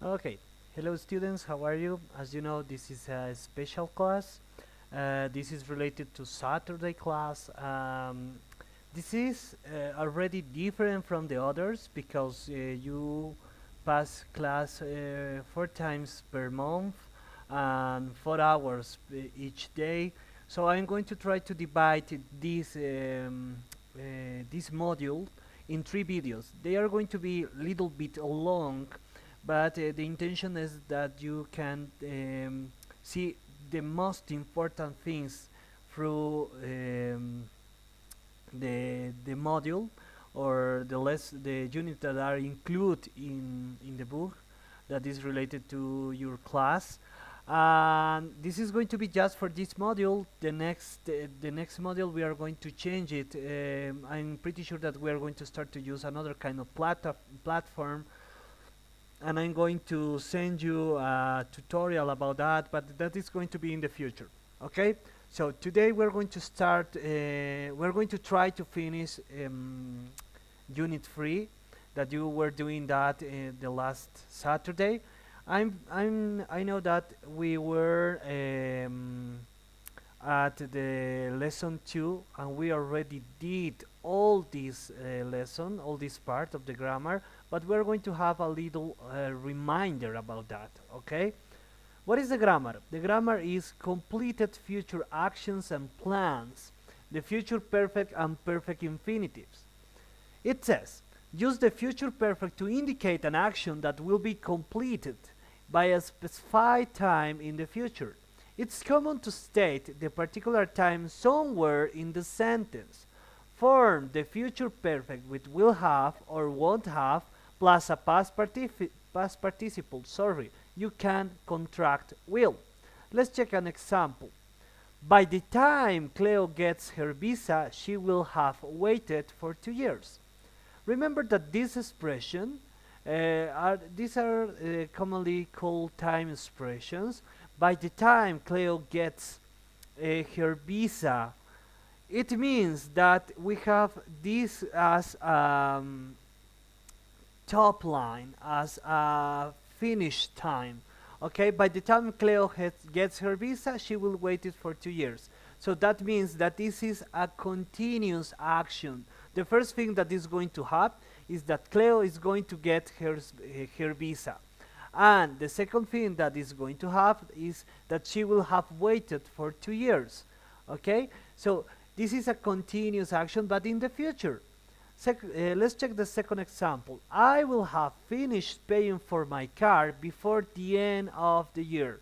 Okay, hello students, how are you? As you know, this is a special class. This is related to Saturday class. This is already different from the others because you pass class 4 times per month and 4 hours each day. So I'm going to try to divide this module in 3 videos. They are going to be a little bit long, but the intention is that you can see the most important things through the module or the units that are included in the book that is related to your class. And this is going to be just for this module. The next module we are going to change it. I'm pretty sure that we are going to start to use another kind of platform, and I'm going to send you a tutorial about that, but that is going to be in the future. Okay, so today we're going to start, we're going to try to finish unit 3 that you were doing that the last Saturday. I know that we were at the lesson 2 and we already did all this lesson, all this part of the grammar, but we're going to have a little reminder about that. Okay, what is the grammar? The grammar is completed future actions and plans, the future perfect and perfect infinitives. It says, use the future perfect to indicate an action that will be completed by a specified time in the future. It's common to state the particular time somewhere in the sentence. Form the future perfect with will have or won't have plus a past participle. Sorry, you can contract will. Let's check an example. By the time Cleo gets her visa, she will have waited for 2 years. Remember that this expression these are commonly called time expressions. By the time Cleo gets her visa, it means that we have this as top line, as a finish time. Okay, by the time Cleo gets her visa, she will wait it for 2 years. So that means that this is a continuous action. The first thing that is going to happen is that Cleo is going to get her visa. And the second thing that is going to happen is that she will have waited for 2 years. Okay, so this is a continuous action, but in the future. Let's check the second example. I will have finished paying for my car before the end of the year.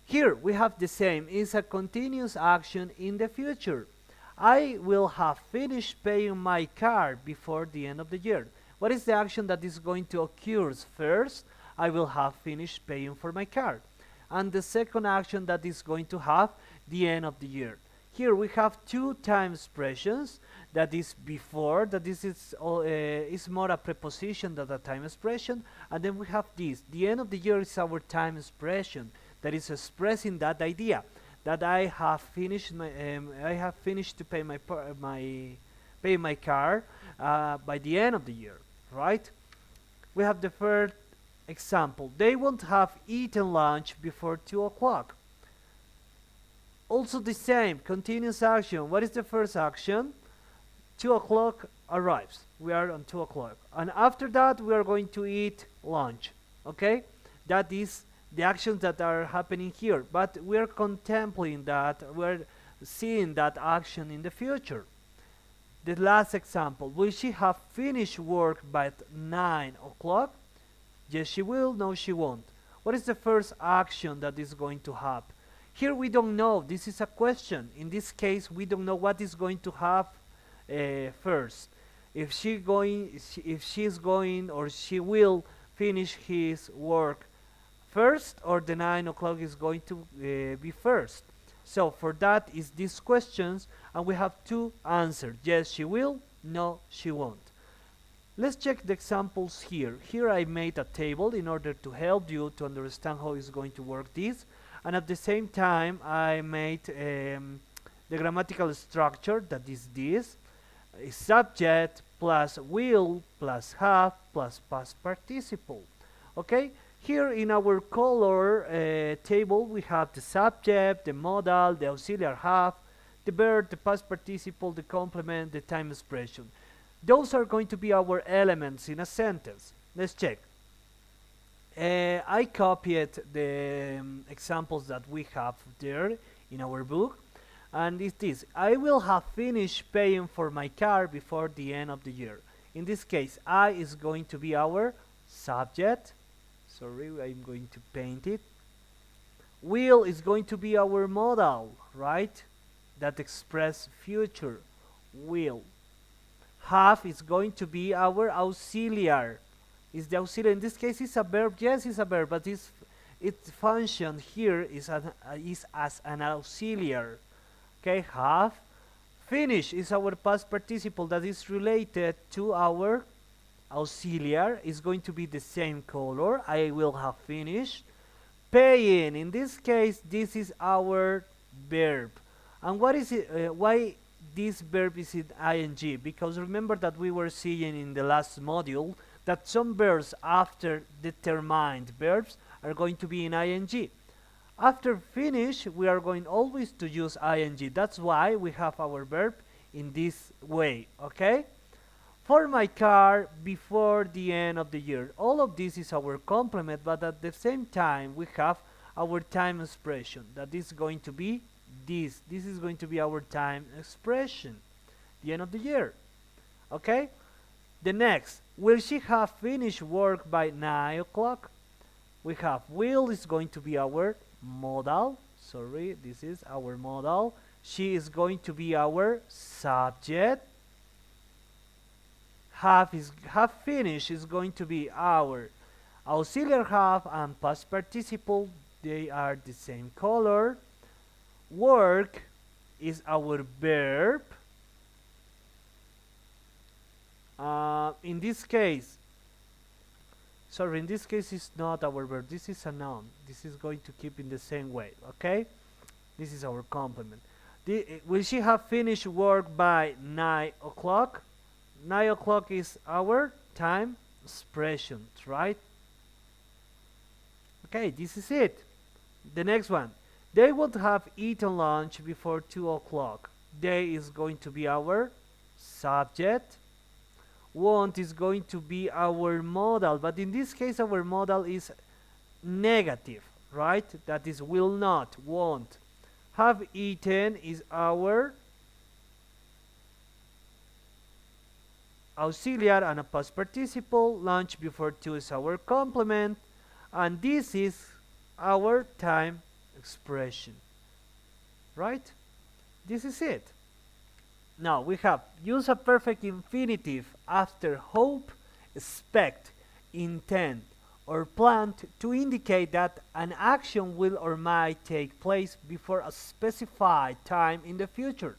Here we have the same. It's a continuous action in the future. I will have finished paying my car before the end of the year. What is the action that is going to occur first? I will have finished paying for my car. And the second action that is going to have the end of the year. Here we have two time expressions. That is before, that this is more a preposition than a time expression. And then we have this. The end of the year is our time expression that is expressing that idea that I have finished to pay my car by the end of the year, right? We have the third example. They won't have eaten lunch before 2 o'clock. Also the same, continuous action. What is the first action? 2 o'clock arrives. We are on 2 o'clock. And after that, we are going to eat lunch. Okay? That is the actions that are happening here. But we're contemplating that, we're seeing that action in the future. The last example. Will she have finished work by 9 o'clock? Yes, she will. No, she won't. What is the first action that is going to happen? Here we don't know. This is a question. In this case, we don't know what is going to happen first. If she's going or she will finish his work first, or the 9 o'clock is going to be first. So for that is these questions, and we have two answers. Yes, she will. No, she won't. Let's check the examples here. Here I made a table in order to help you to understand how it's going to work this. And at the same time, I made the grammatical structure that is this. Subject plus will plus have plus past participle. Okay, here in our color table we have the subject, the modal, the auxiliary have, the verb, the past participle, the complement, the time expression. Those are going to be our elements in a sentence. Let's check. I copied the examples that we have there in our book, and it's this: I will have finished paying for my car before the end of the year. In this case, I is going to be our subject. Sorry, I'm going to paint it. Will is going to be our modal, right? That express future. Will. Have is going to be our auxiliary. Is the auxiliary in this case is a verb? Yes, it's a verb, but its function here is as an auxiliary. Okay, have. Finish is our past participle that is related to our auxiliary. Is going to be the same color. I will have finished. Paying, in this case, this is our verb. And what is it? Why this verb is in ing? Because remember that we were seeing in the last module that some verbs after determined verbs are going to be in ing. After finish, we are going always to use ing. That's why we have our verb in this way, okay? For my car before the end of the year. All of this is our complement, but at the same time we have our time expression that is going to be this. This is going to be our time expression, the end of the year, okay? The next, will she have finished work by 9 o'clock? We have will is going to be our modal. Sorry, this is our modal. She is going to be our subject. Have finished is going to be our auxiliary have and past participle. They are the same color. Work is our verb. In this case, sorry, in this case it's not our verb. This is a noun. This is going to keep in the same way, okay? This is our complement. Will she have finished work by 9 o'clock? 9 o'clock is our time expression, right? Okay, this is it. The next one. They would have eaten lunch before 2 o'clock. They is going to be our subject. Want is going to be our modal, but in this case our modal is negative, right? That is will not, won't. Have eaten is our auxiliary and a past participle. Lunch before 2 is our complement, and this is our time expression, right? This is it. Now we have use a perfect infinitive after hope, expect, intend, or plan to indicate that an action will or might take place before a specified time in the future.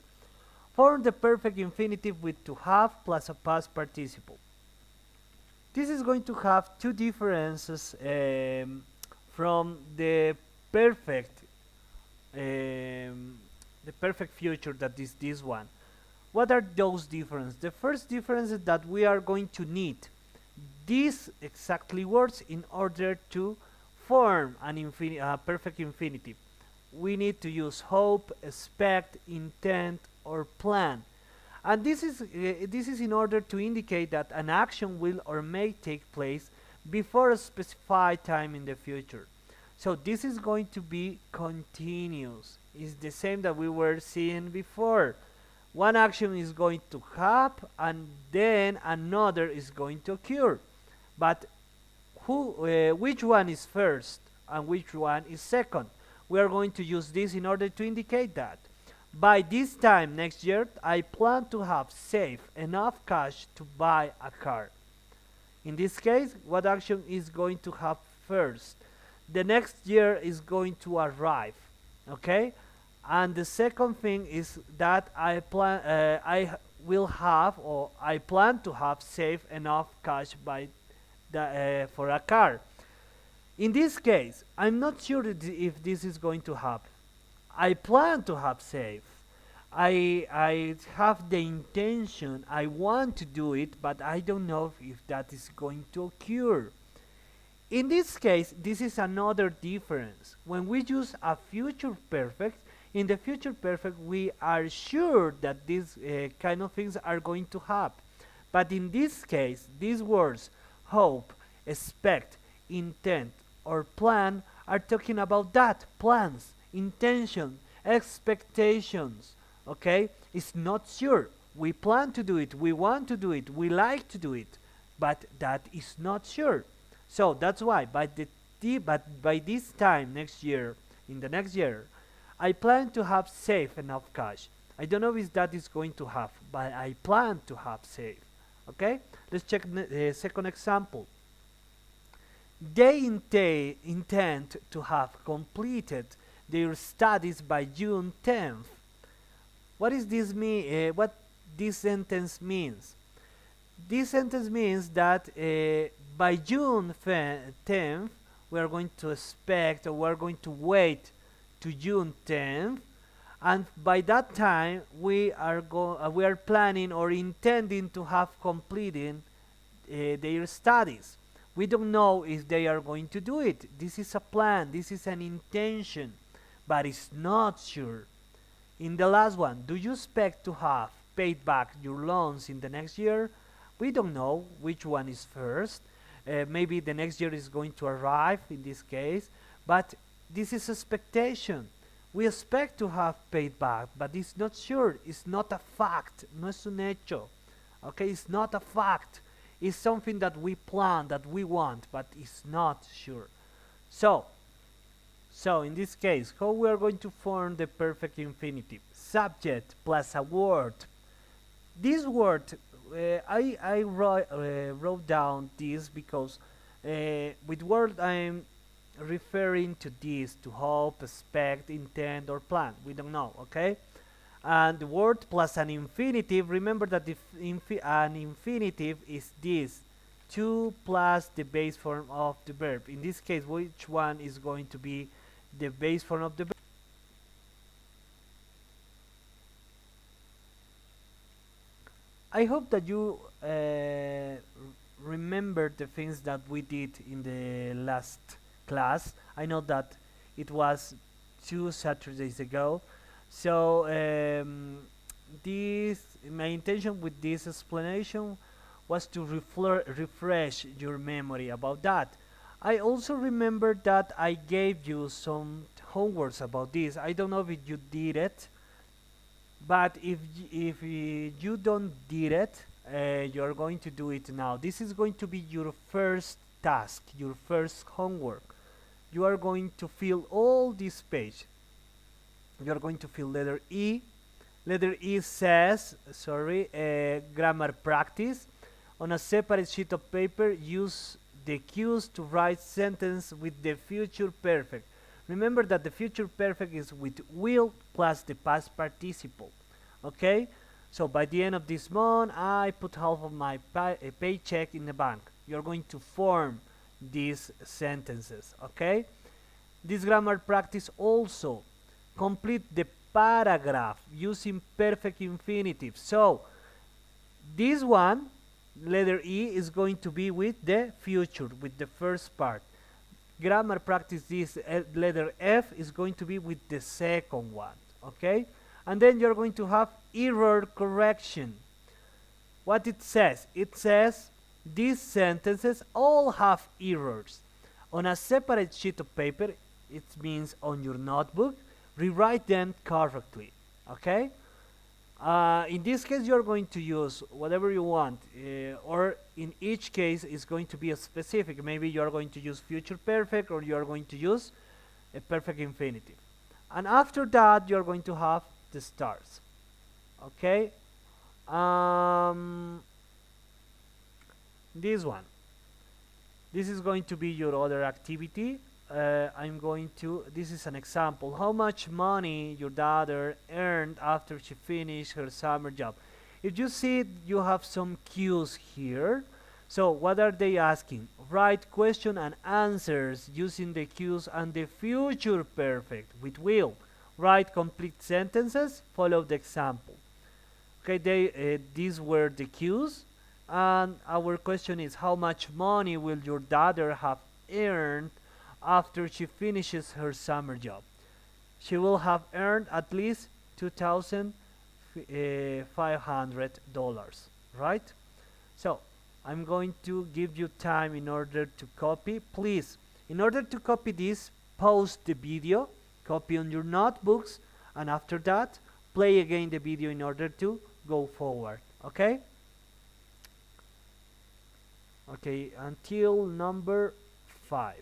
Form the perfect infinitive with to have plus a past participle. This is going to have two differences from the perfect future that is this one. What are those differences? The first difference is that we are going to need these exactly words in order to form a perfect infinitive. We need to use hope, expect, intend, or plan. And this is in order to indicate that an action will or may take place before a specified time in the future. So this is going to be continuous. It's the same that we were seeing before. One action is going to happen and then another is going to occur. But which one is first and which one is second? We are going to use this in order to indicate that. By this time next year, I plan to have saved enough cash to buy a car. In this case, what action is going to happen first? The next year is going to arrive, okay? And the second thing is that I plan to have saved enough cash for a car. In this case, I'm not sure if this is going to happen. I plan to have saved. I have the intention, I want to do it, but I don't know if that is going to occur. In this case, this is another difference. When we use a future perfect, in the future perfect, we are sure that these kind of things are going to happen. But in this case, these words, hope, expect, intent, or plan, are talking about that, plans, intention, expectations. Okay? It's not sure. We plan to do it, we want to do it, we like to do it, but that is not sure. So that's why but by this time next year, in the next year, I plan to have safe enough cash. I don't know if that is going to have, but I plan to have safe. Okay? Let's check the second example. They intend to have completed their studies by June 10th. What is this mean? What this sentence means? This sentence means that by June 10th, we are going to expect, or we are going to wait to June 10th, and by that time we are planning or intending to have completed their studies. We don't know if they are going to do it. This is a plan, this is an intention, but it's not sure. In the last one, do you expect to have paid back your loans in the next year? We don't know which one is first. Maybe the next year is going to arrive in this case, but this is expectation. We expect to have paid back, but it's not sure. It's not a fact. No es un hecho. Okay, it's not a fact. It's something that we plan, that we want, but it's not sure. So, in this case, how we are going to form the perfect infinitive? Subject plus a word. This word, I wrote down this because with word I'm referring to this, to hope, expect, intend, or plan. We don't know, okay? And the word plus an infinitive, remember that an infinitive is this, to plus the base form of the verb. In this case, which one is going to be the base form of the verb? I hope that you remember the things that we did in the last class. I know that it was 2 Saturdays ago. So my intention with this explanation was to refresh your memory about that. I also remember that I gave you some homeworks about this. I don't know if you did it, but if you don't did it, you're going to do it now. This is going to be your first task, your first homework. You are going to fill all this page. You are going to fill letter E. Letter E says, grammar practice. On a separate sheet of paper, use the cues to write sentence with the future perfect. Remember that the future perfect is with will plus the past participle. Okay? So by the end of this month, I put half of my paycheck in the bank. You're going to form these sentences. Okay? This grammar practice also complete the paragraph using perfect infinitive. So this one, letter E, is going to be with the future, with the first part. Grammar practice, this letter F is going to be with the second one. Okay? And then you're going to have error correction. What it says? It says these sentences all have errors. On a separate sheet of paper, it means on your notebook, rewrite them correctly. Okay? In this case, you're going to use whatever you want, or in each case, it's going to be a specific. Maybe you're going to use future perfect, or you're going to use a perfect infinitive. And after that, you're going to have the stars. Okay? This one. This is going to be your other activity. This is an example. How much money your daughter earned after she finished her summer job? If you see, you have some cues here. So what are they asking? Write question and answers using the cues and the future perfect with will. Write complete sentences, follow the example. Okay, these were the cues. And our question is, how much money will your daughter have earned after she finishes her summer job. She will have earned at least $2,500, right? So I'm going to give you time in order to copy. Please, in order to copy this, pause the video, copy on your notebooks, and after that, play again the video in order to go forward, okay? Okay, until number 5.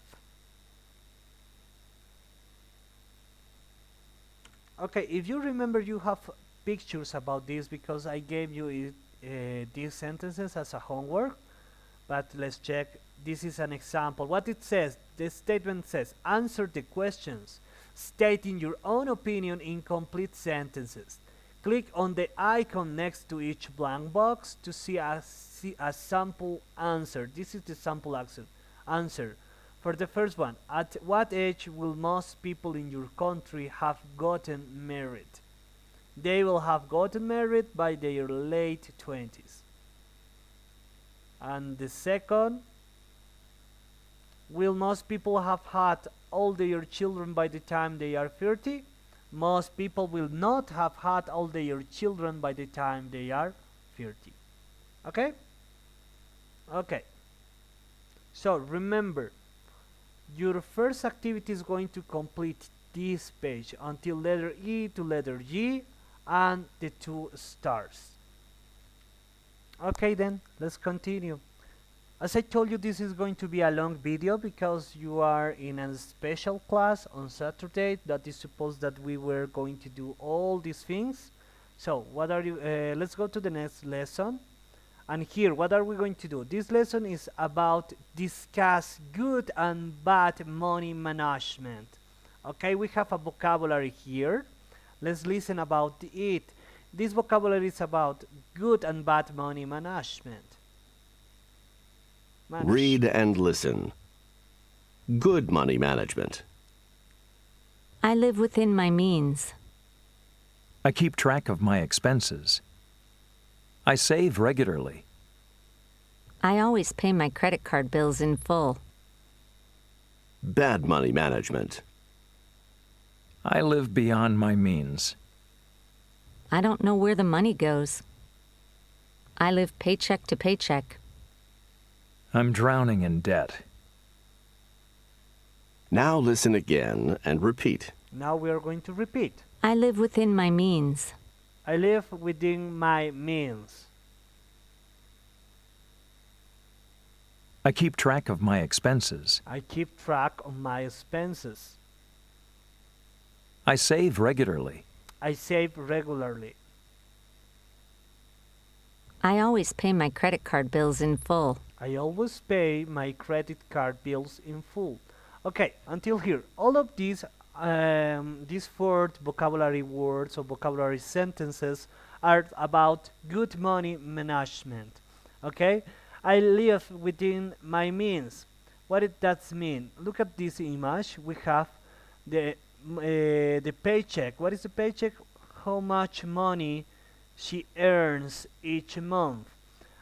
Okay, if you remember, you have pictures about this because I gave you these sentences as a homework. But let's check. This is an example. What it says, the statement says, answer the questions, stating your own opinion in complete sentences. Click on the icon next to each blank box to see a sample answer. This is the sample answer. For the first one, at what age will most people in your country have gotten married? They will have gotten married by their late 20s. And the second, will most people have had all their children by the time they are 30? Most people will not have had all their children by the time they are 30. Okay? Okay. So remember, your first activity is going to complete this page until letter E to letter G and the 2 stars. Okay, then let's continue. As I told you, this is going to be a long video because you are in a special class on Saturday that is supposed that we were going to do all these things. So what are you let's go to the next lesson. And here, what are we going to do? This lesson is about discuss good and bad money management. Okay, we have a vocabulary here. Let's listen about it. This vocabulary is about good and bad money management. Read and listen. Good money management. I live within my means. I keep track of my expenses. I save regularly. I always pay my credit card bills in full. Bad money management. I live beyond my means. I don't know where the money goes. I live paycheck to paycheck. I'm drowning in debt. Now listen again and repeat. Now we are going to repeat. I live within my means. I live within my means. I keep track of my expenses. I keep track of my expenses. I save regularly. I save regularly. I always pay my credit card bills in full. I always pay my credit card bills in full. Okay, until here, all of these 4 vocabulary words or vocabulary sentences are about good money management. Okay, I live within my means. What does that mean? Look at this image. We have the paycheck. What is the paycheck? How much money she earns each month.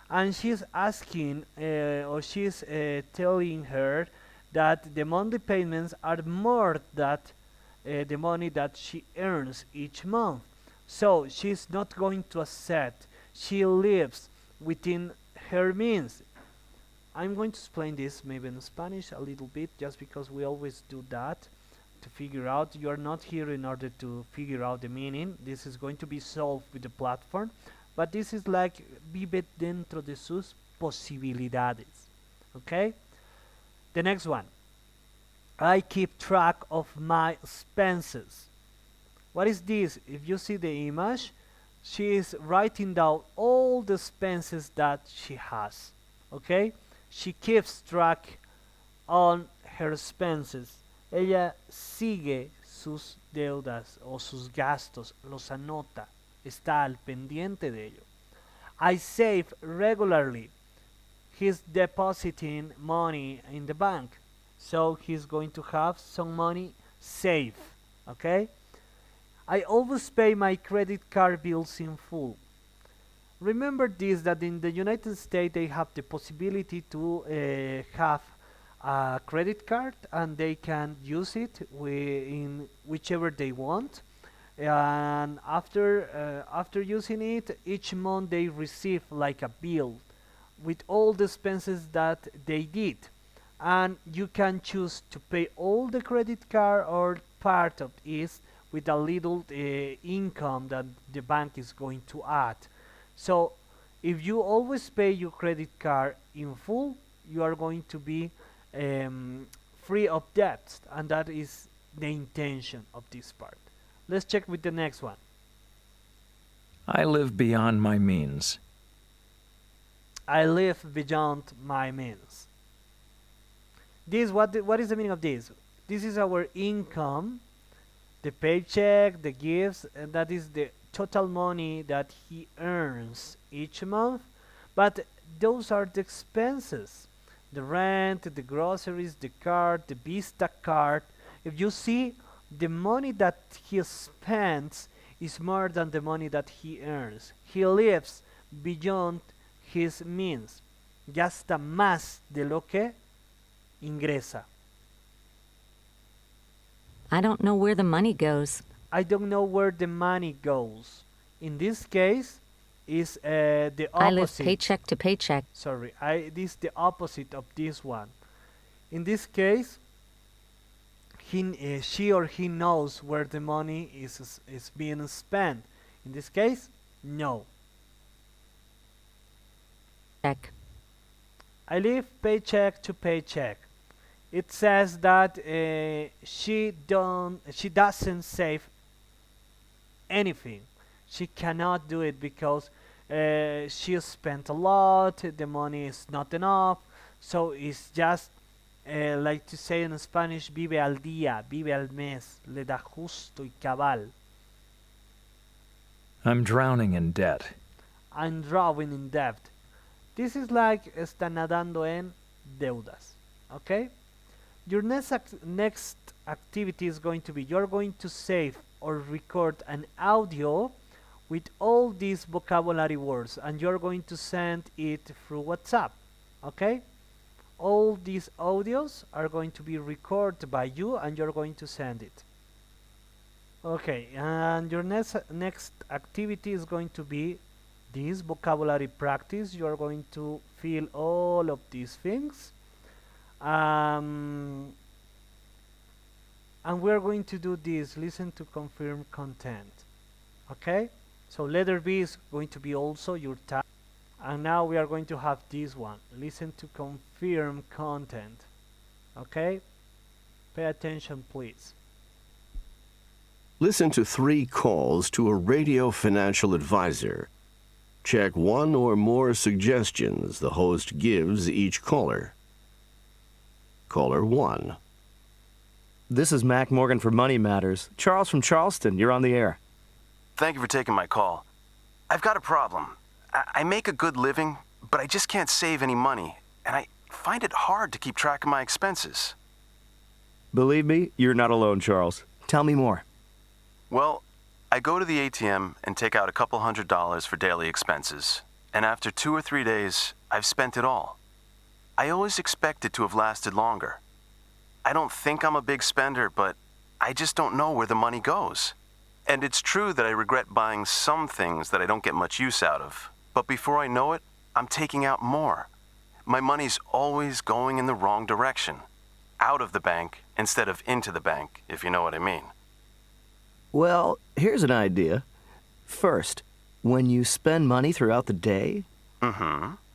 And she's asking or she's telling her that the monthly payments are more than the money that she earns each month. So she's not going to accept. She lives within her means. I'm going to explain this maybe in Spanish a little bit, just because we always do that to figure out. You are not here in order to figure out the meaning. This is going to be solved with the platform. But this is like vive dentro de sus posibilidades. Okay? The next one. I keep track of my expenses. What is this? If you see the image, she is writing down all the expenses that she has. Okay? She keeps track on her expenses. Ella sigue sus deudas o sus gastos, los anota, está al pendiente de ello. I save regularly. He's depositing money in the bank, so he's going to have some money saved. Okay? I always pay my credit card bills in full. Remember this, that in the United States they have the possibility to have a credit card and they can use it in whichever they want. And after using it, each month they receive like a bill with all the expenses that they did, and you can choose to pay all the credit card or part of it with a little income that the bank is going to add. So if you always pay your credit card in full, you are going to be free of debt, and that is the intention of this part. Let's check with the next one. I live beyond my means. I live beyond my means. This what is the meaning of this? This is our income, the paycheck, the gifts, and that is the total money that he earns each month. But those are the expenses. The rent, the groceries, the card, the Vista card. If you see, the money that he spends is more than the money that he earns. He lives beyond his means. Gasta más de lo que ingresa. I don't know where the money goes. I don't know where the money goes. In this case, is the opposite. I live paycheck to paycheck. Sorry, this is the opposite of this one. In this case, she or he knows where the money is being spent. In this case, no. Check. I live paycheck to paycheck. It says that she doesn't save anything. She cannot do it because she spent a lot. The money is not enough. So it's just like to say in Spanish, vive al día, vive al mes, le da justo y cabal. I'm drowning in debt. I'm drowning in debt. This is like está nadando en deudas. Okay? Your next activity is going to be, you're going to save or record an audio with all these vocabulary words, and you're going to send it through WhatsApp. Okay? All these audios are going to be recorded by you, and you're going to send it. Okay, and your next activity is going to be this vocabulary practice. You are going to fill all of these things, and we are going to do this. Listen to confirm content. Okay, so letter B is going to be also your task. And now we are going to have this one. Listen to confirm content. Okay? Pay attention, please. Listen to 3 calls to a radio financial advisor. Check 1 or more suggestions the host gives each caller. Caller 1. This is Mac Morgan for Money Matters. Charles from Charleston, you're on the air. Thank you for taking my call. I've got a problem. I make a good living, but I just can't save any money, and I find it hard to keep track of my expenses. Believe me, you're not alone, Charles. Tell me more. Well, I go to the ATM and take out a couple $100 for daily expenses, and after 2 or 3 days, I've spent it all. I always expect it to have lasted longer. I don't think I'm a big spender, but I just don't know where the money goes. And it's true that I regret buying some things that I don't get much use out of. But before I know it, I'm taking out more. My money's always going in the wrong direction. Out of the bank instead of into the bank, if you know what I mean. Well, here's an idea. First, when you spend money throughout the day,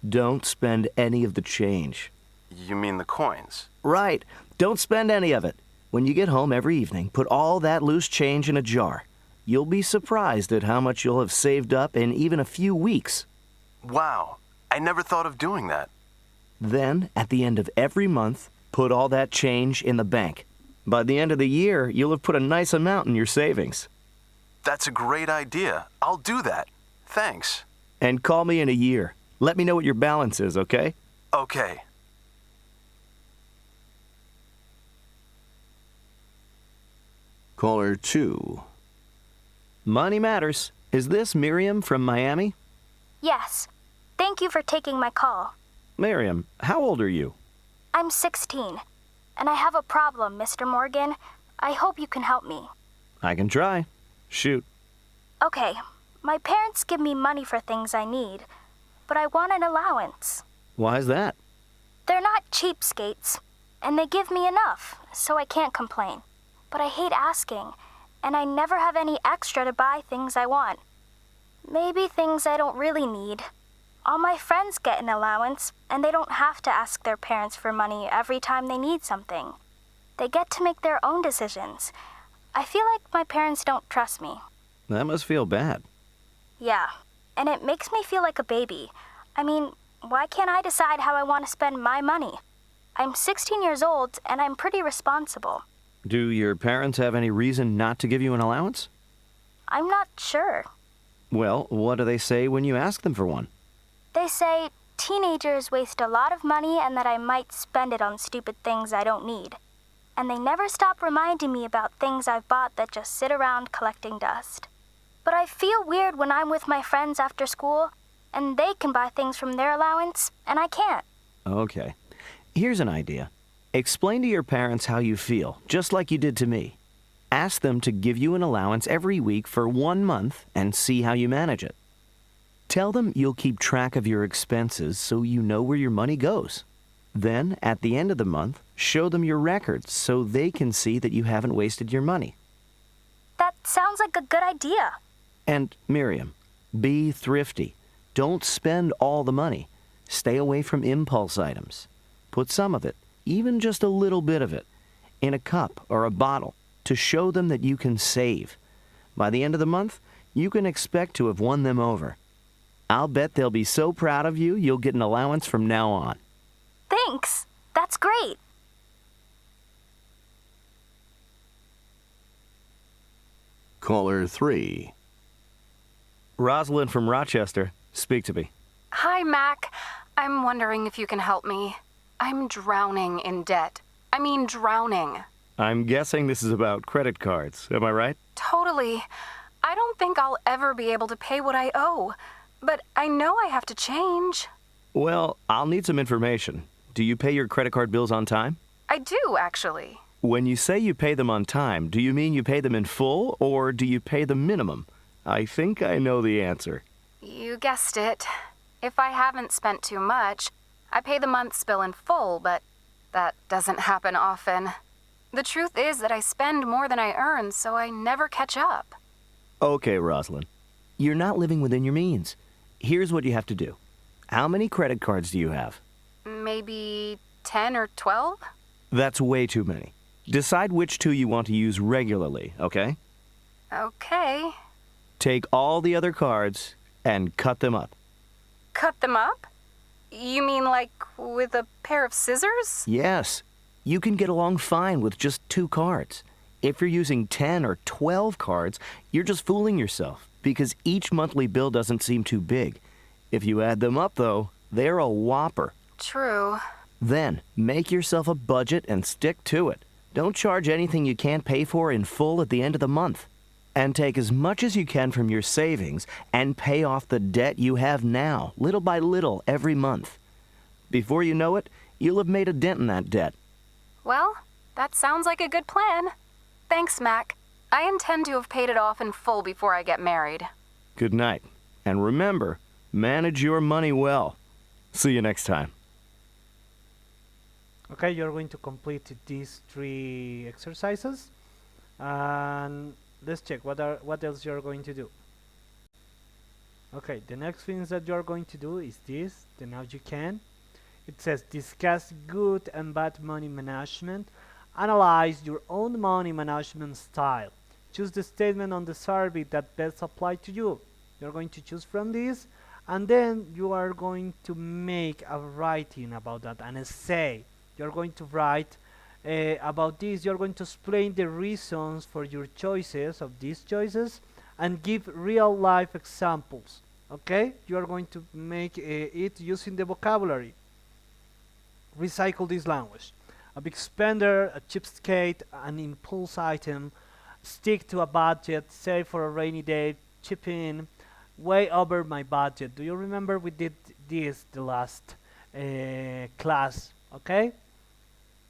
don't spend any of the change. You mean the coins? Right. Don't spend any of it. When you get home every evening, put all that loose change in a jar. You'll be surprised at how much you'll have saved up in even a few weeks. Wow, I never thought of doing that. Then, at the end of every month, put all that change in the bank. By the end of the year, you'll have put a nice amount in your savings. That's a great idea. I'll do that. Thanks. And call me in a year. Let me know what your balance is, okay? Okay. Caller 2. Money Matters. Is this Miriam from Miami? Yes. Thank you for taking my call. Miriam, how old are you? I'm 16, and I have a problem, Mr. Morgan. I hope you can help me. I can try. Shoot. Okay, my parents give me money for things I need, but I want an allowance. Why's that? They're not cheapskates, and they give me enough, so I can't complain. But I hate asking, and I never have any extra to buy things I want. Maybe things I don't really need. All my friends get an allowance, and they don't have to ask their parents for money every time they need something. They get to make their own decisions. I feel like my parents don't trust me. That must feel bad. Yeah, and it makes me feel like a baby. I mean, why can't I decide how I want to spend my money? I'm 16 years old, and I'm pretty responsible. Do your parents have any reason not to give you an allowance? I'm not sure. Well, what do they say when you ask them for one? They say teenagers waste a lot of money and that I might spend it on stupid things I don't need. And they never stop reminding me about things I've bought that just sit around collecting dust. But I feel weird when I'm with my friends after school, and they can buy things from their allowance, and I can't. Okay. Here's an idea. Explain to your parents how you feel, just like you did to me. Ask them to give you an allowance every week for 1 month and see how you manage it. Tell them you'll keep track of your expenses so you know where your money goes. Then, at the end of the month, show them your records so they can see that you haven't wasted your money. That sounds like a good idea. And, Miriam, be thrifty. Don't spend all the money. Stay away from impulse items. Put some of it, even just a little bit of it, in a cup or a bottle to show them that you can save. By the end of the month, you can expect to have won them over. I'll bet they'll be so proud of you, you'll get an allowance from now on. Thanks. That's great. Caller 3. Rosalind from Rochester, speak to me. Hi, Mac. I'm wondering if you can help me. I'm drowning in debt. I mean, drowning. I'm guessing this is about credit cards, am I right? Totally. I don't think I'll ever be able to pay what I owe, but I know I have to change. Well, I'll need some information. Do you pay your credit card bills on time? I do, actually. When you say you pay them on time, do you mean you pay them in full or do you pay the minimum? I think I know the answer. You guessed it. If I haven't spent too much, I pay the month's bill in full, but that doesn't happen often. The truth is that I spend more than I earn, so I never catch up. Okay, Rosalind. You're not living within your means. Here's what you have to do. How many credit cards do you have? Maybe 10 or 12? That's way too many. Decide which 2 you want to use regularly, okay? Okay. Take all the other cards and cut them up. Cut them up? You mean like with a pair of scissors? Yes. You can get along fine with just 2 cards. If you're using 10 or 12 cards, you're just fooling yourself because each monthly bill doesn't seem too big. If you add them up, though, they're a whopper. True. Then, make yourself a budget and stick to it. Don't charge anything you can't pay for in full at the end of the month. And take as much as you can from your savings and pay off the debt you have now, little by little, every month. Before you know it, you'll have made a dent in that debt. Well, that sounds like a good plan. Thanks, Mac. I intend to have paid it off in full before I get married. Good night. And remember, manage your money well. See you next time. Okay, you're going to complete these 3 exercises, and let's check what else you're going to do. Okay, the next things that you're going to do is this, the Now You Can. It says discuss good and bad money management. Analyze your own money management style. Choose the statement on the survey that best apply to you. You're going to choose from this, and then you are going to make a writing about that, an essay. You're going to write about this. You're going to explain the reasons for your choices of these choices and give real life examples. Okay, you are going to make it using the vocabulary. Recycle this language. A big spender, a cheapskate, an impulse item, stick to a budget, save for a rainy day, chip in, way over my budget. Do you remember we did this the last class? Okay,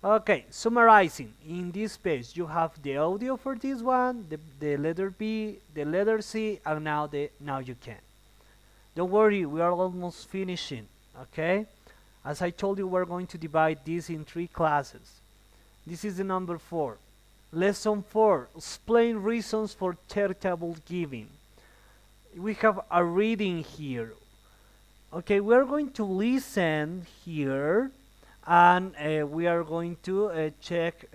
Okay, summarizing. In this page, you have the audio for this one, the letter B, the letter C, and now you can. Don't worry, we are almost finishing. Okay, as I told you, we're going to divide this in 3 classes. This is the number 4. Lesson 4: explain reasons for charitable giving. We have a reading here. Okay, we're going to listen here, and we are going to check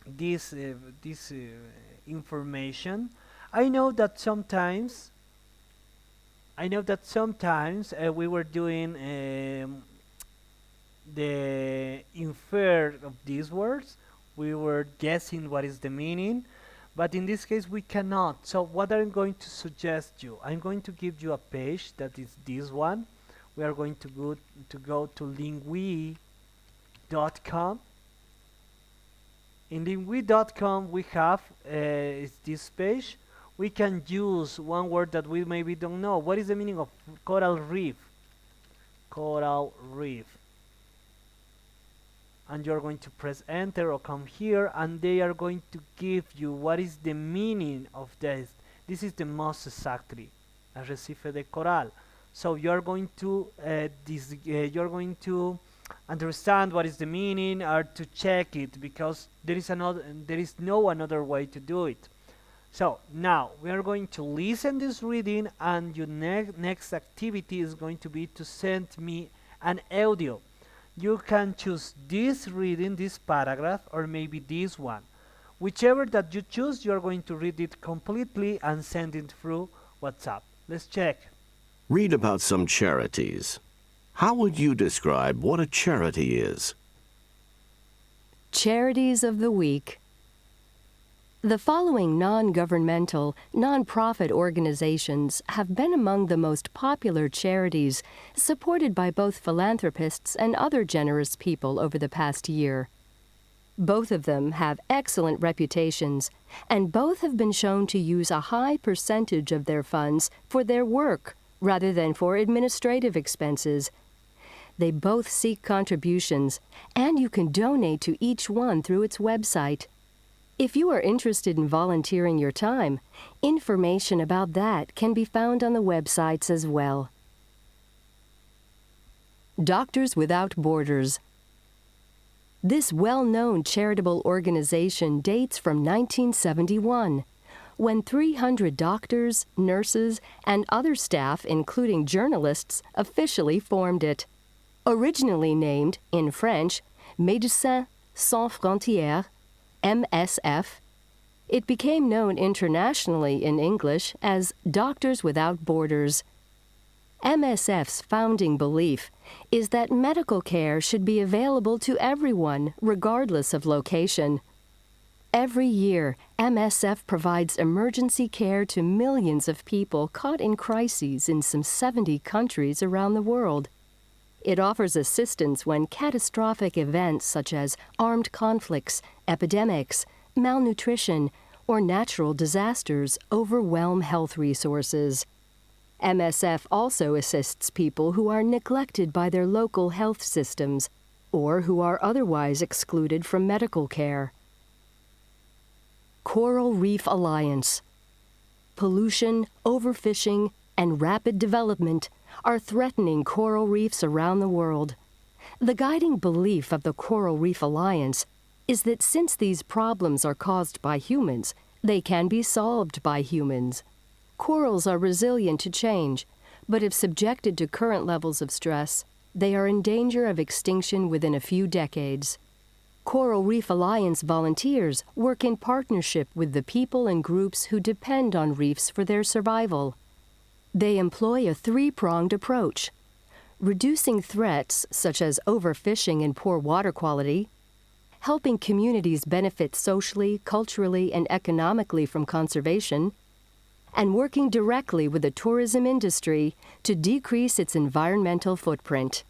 this information. I know that sometimes we were doing the infer of these words. We were guessing what is the meaning, but in this case we cannot. So what I'm going to suggest you, I'm going to give you a page that is this one. We are going to go to Lingui.com. In Lingui.com we have is this page. We can use one word that we maybe don't know. What is the meaning of coral reef? Coral reef. And you're going to press enter or come here, and they are going to give you what is the meaning of this. This is the most exactly arrecife de coral. So you're going to understand what is the meaning, or to check it, because there is no another way to do it. So now we are going to listen this reading, and your next activity is going to be to send me an audio. You can choose this reading, this paragraph, or maybe this one. Whichever that you choose, you are going to read it completely and send it through WhatsApp. Let's check. Read about some charities. How would you describe what a charity is? Charities of the Week. The following non-governmental, non-profit organizations have been among the most popular charities supported by both philanthropists and other generous people over the past year. Both of them have excellent reputations, and both have been shown to use a high percentage of their funds for their work rather than for administrative expenses. They both seek contributions, and you can donate to each one through its website. If you are interested in volunteering your time, information about that can be found on the websites as well. Doctors Without Borders. This well-known charitable organization dates from 1971, when 300 doctors, nurses, and other staff, including journalists, officially formed it. Originally named, in French, Médecins Sans Frontières, MSF, it became known internationally in English as Doctors Without Borders. MSF's founding belief is that medical care should be available to everyone, regardless of location. Every year, MSF provides emergency care to millions of people caught in crises in some 70 countries around the world. It offers assistance when catastrophic events such as armed conflicts, epidemics, malnutrition, or natural disasters overwhelm health resources. MSF also assists people who are neglected by their local health systems or who are otherwise excluded from medical care. Coral Reef Alliance. Pollution, overfishing, and rapid development are threatening coral reefs around the world. The guiding belief of the Coral Reef Alliance is that since these problems are caused by humans, they can be solved by humans. Corals are resilient to change, but if subjected to current levels of stress, they are in danger of extinction within a few decades. Coral Reef Alliance volunteers work in partnership with the people and groups who depend on reefs for their survival. They employ a three-pronged approach: reducing threats such as overfishing and poor water quality, helping communities benefit socially, culturally, and economically from conservation, and working directly with the tourism industry to decrease its environmental footprint.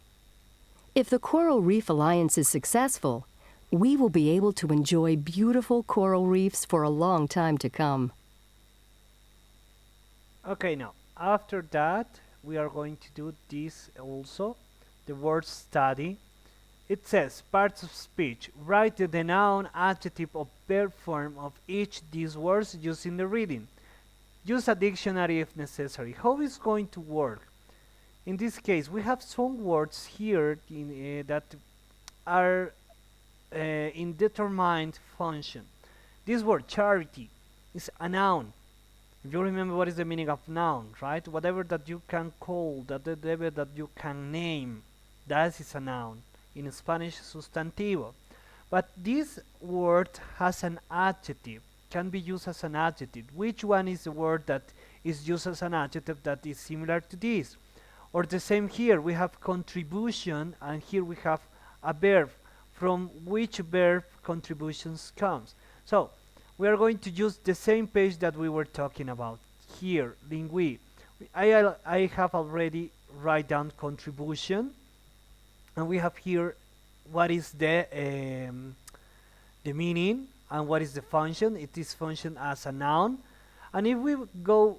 If the Coral Reef Alliance is successful, we will be able to enjoy beautiful coral reefs for a long time to come. Okay, now, after that, we are going to do this also, the word study. It says parts of speech. Write the noun, adjective, or verb form of each these words used in the reading. Use a dictionary if necessary. How is going to work? In this case, we have some words here that are indeterminate function. This word charity is a noun. If you remember what is the meaning of noun, right? Whatever that you can call, whatever that you can name, that is a noun. In Spanish, sustantivo. But this word has an adjective, can be used as an adjective. Which one is the word that is used as an adjective that is similar to this? Or the same here, we have contribution, and here we have a verb. From which verb contributions comes? So, we are going to use the same page that we were talking about. Here, lingui. I have already write down contribution. And we have here what is the meaning and what is the function. It is function as a noun. And if we go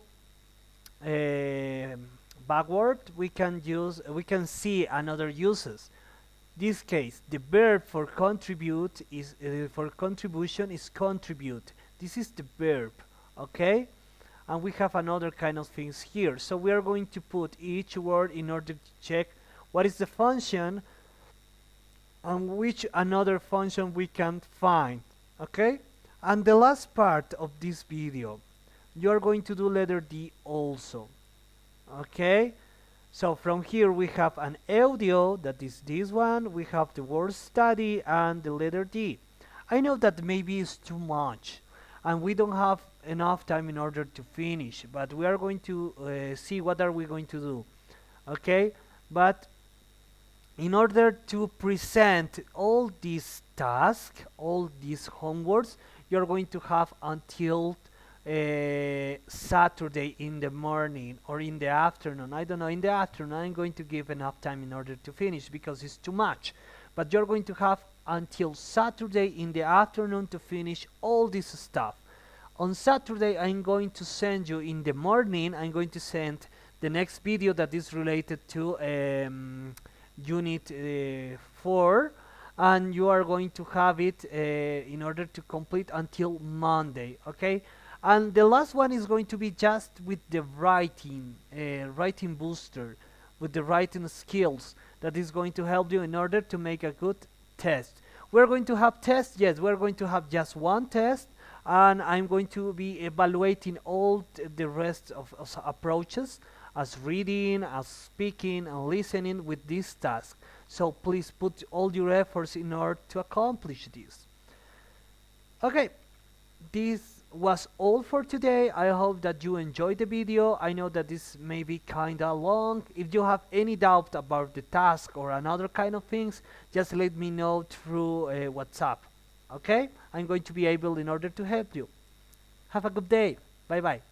backward, we can see another uses. This case, the verb for contribute is for contribution is contribute. This is the verb, okay? And we have another kind of things here. So we are going to put each word in order to check what is the function and which another function we can find, okay? And the last part of this video, you are going to do letter D also, okay? So from here we have an audio, that is this one, we have the word study and the letter D. I know that maybe it's too much and we don't have enough time in order to finish, but we are going to see what are we going to do, okay? But in order to present all these tasks, all these homeworks, you're going to have until Saturday in the morning or in the afternoon. I don't know, in the afternoon I'm going to give enough time in order to finish because it's too much. But you're going to have until Saturday in the afternoon to finish all this stuff. On Saturday I'm going to send you in the morning, I'm going to send the next video that is related to Unit 4, and you are going to have it in order to complete until Monday, okay? And the last one is going to be just with the writing booster, with the writing skills that is going to help you in order to make a good test. We're going to have tests, yes, we're going to have just one test, and I'm going to be evaluating all the rest of approaches as reading, as speaking, and listening with this task. So please put all your efforts in order to accomplish this. Okay, this was all for today. I hope that you enjoyed the video. I know that this may be kinda long. If you have any doubt about the task or another kind of things, just let me know through WhatsApp. Okay? I'm going to be able in order to help you. Have a good day. Bye bye.